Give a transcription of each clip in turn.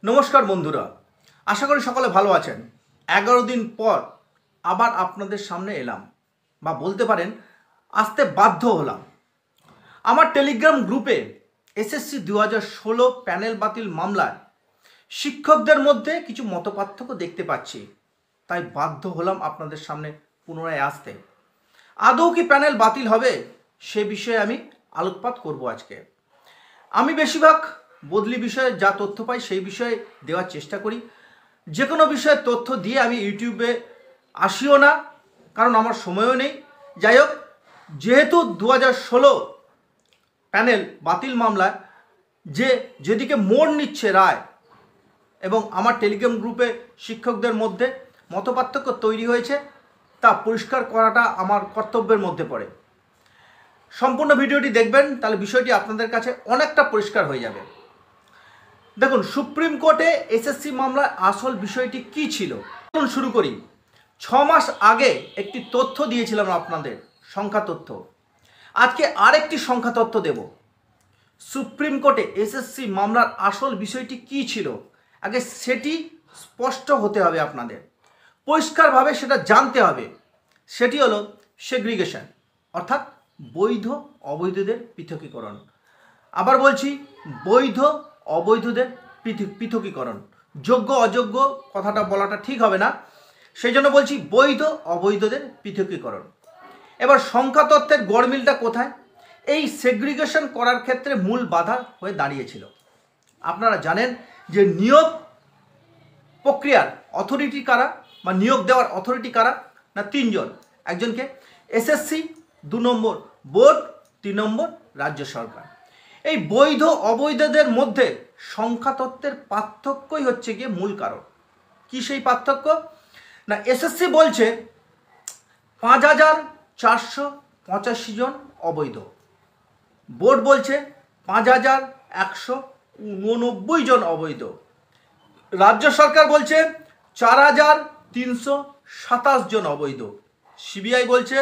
নমস্কার বন্ধুরা, আশা করি সকলে ভালো আছেন। 11 দিন পর আবার আপনাদের সামনে এলাম, বা বলতে পারেন আসতে বাধ্য হলাম। আমার টেলিগ্রাম গ্রুপে এসএসসি 2016 প্যানেল বাতিল মামলায় শিক্ষকদের মধ্যে কিছু মতপার্থক্য দেখতে পাচ্ছি, তাই বাধ্য হলাম আপনাদের সামনে পুনরায় আসতে। আদৌ কি প্যানেল বাতিল হবে সে বিষয়ে আমি আলোকপাত করব আজকে। আমি বেশিরভাগ বদলি বিষয়ে যা তথ্য পাই সেই বিষয়ে দেওয়ার চেষ্টা করি। যে কোনো বিষয়ের তথ্য দিয়ে আমি ইউটিউবে আসিও না, কারণ আমার সময়ও নেই। যাই হোক, যেহেতু 2016 প্যানেল বাতিল মামলায় যেদিকে মোড় নিচ্ছে রায়, এবং আমার টেলিগ্রাম গ্রুপে শিক্ষকদের মধ্যে মতপার্থক্য তৈরি হয়েছে, তা পরিষ্কার করাটা আমার কর্তব্যের মধ্যে পড়ে। সম্পূর্ণ ভিডিওটি দেখবেন, তাহলে বিষয়টি আপনাদের কাছে অনেকটা পরিষ্কার হয়ে যাবে। দেখুন, সুপ্রিম কোর্টে এসএসসি মামলার আসল বিষয়টি কি ছিল শুরু করি। 6 মাস আগে একটি তথ্য দিয়েছিলাম আপনাদের, সংখ্যা তথ্য। আজকে আরেকটি সংখ্যা তথ্য দেব। সুপ্রিম কোর্টে এসএসসি মামলার আসল বিষয়টি কি ছিল আগে সেটি স্পষ্ট হতে হবে, আপনাদের পরিষ্কারভাবে সেটা জানতে হবে। সেটি হলো সেগ্রিগেশন, অর্থাৎ বৈধ অবৈধদের পৃথকীকরণ। আবার বলছি, বৈধ অবৈধদের পৃথকীকরণ। যোগ্য অযোগ্য কথাটা বলাটা ঠিক হবে না, সেই জন্য বলছি বৈধ অবৈধদের পৃথকীকরণ। এবার সংখ্যা তত্ত্বের গড়মিলটা কোথায়? এই সেগ্রিগেশন করার ক্ষেত্রে মূল বাধা হয়ে দাঁড়িয়েছিল। আপনারা জানেন যে নিয়োগ প্রক্রিয়ার অথরিটি কারা, বা নিয়োগ দেওয়ার অথরিটি কারা? না, 3 জন। একজনকে এসএসসি, 2 নম্বর বোর্ড, 3 নম্বর রাজ্য সরকার। এই বৈধ অবৈধদের মধ্যে সংখ্যা তত্ত্বের পার্থক্যই হচ্ছে গিয়ে মূল কারণ। কি সেই পার্থক্য? না, এসএসসি বলছে 5485 জন অবৈধ, বোর্ড বলছে 5189 জন অবৈধ, রাজ্য সরকার বলছে 4327 জন অবৈধ, সিবিআই বলছে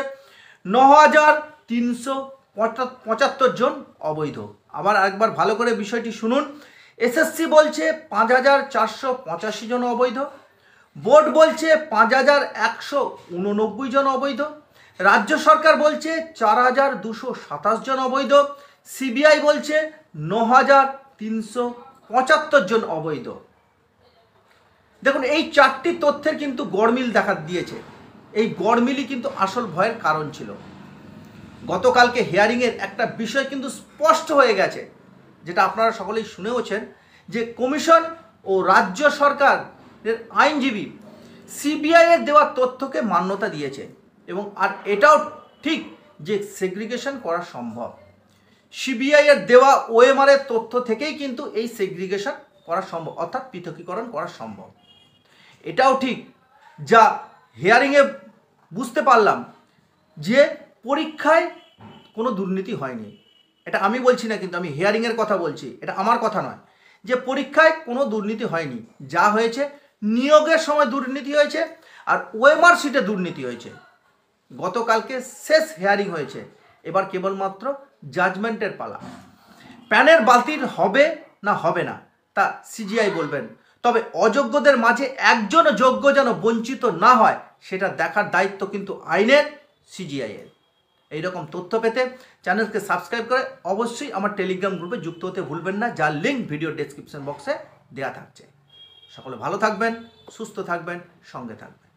9375 জন অবৈধ। আবার একবার ভালো করে বিষয়টি শুনুন। এসএসসি বলছে 5485 জন অবৈধ, বোর্ড বলছে 5189 জন অবৈধ, রাজ্য সরকার বলছে 4227 জন অবৈধ, সিবিআই বলছে 9375 জন অবৈধ। দেখুন, এই 4টি তথ্যের কিন্তু গড়মিল দেখা দিয়েছে। এই গড়মিলই কিন্তু আসল ভয়ের কারণ ছিল। গতকালকে হিয়ারিংয়ের একটা বিষয় কিন্তু স্পষ্ট হয়ে গেছে, যেটা আপনারা সকলেই শুনেওছেন, যে কমিশন ও রাজ্য সরকারের আইনজীবী সিবিআই এর দেওয়া তথ্যকে মান্যতা দিয়েছে, এবং আর এটাও ঠিক যে সেগ্রিগেশন করা সম্ভব। সিবিআই এর দেওয়া ওএমআর এর তথ্য থেকেই কিন্তু এই সেগ্রিগেশন করা সম্ভব, অর্থাৎ পৃথকীকরণ করা সম্ভব। এটাও ঠিক, যা হিয়ারিংয়ে বুঝতে পারলাম, যে পরীক্ষায় কোনো দুর্নীতি হয়নি। এটা আমি বলছি না, কিন্তু আমি হিয়ারিংয়ের কথা বলছি, এটা আমার কথা নয়। যে পরীক্ষায় কোনো দুর্নীতি হয়নি, যা হয়েছে নিয়োগের সময় দুর্নীতি হয়েছে, আর ওএমআর শিটে দুর্নীতি হয়েছে। গতকালকে শেষ হিয়ারিং হয়েছে, এবার কেবলমাত্র জাজমেন্টের পালা। প্যানেল বাতিল হবে না হবে না তা সিজিআই বলবেন, তবে অযোগ্যদের মাঝে একজন যোগ্য যেন বঞ্চিত না হয় সেটা দেখার দায়িত্ব কিন্তু আইনের, সিজিআই এর। এইরকম তথ্য পেতে চ্যানেলকে সাবস্ক্রাইব করে অবশ্যই আমার টেলিগ্রাম গ্রুপে যুক্ত হতে ভুলবেন না, যার লিঙ্ক ভিডিও ডেসক্রিপশন বক্সে দেওয়া থাকছে। সকলে ভালো থাকবেন, সুস্থ থাকবেন, সঙ্গে থাকবেন।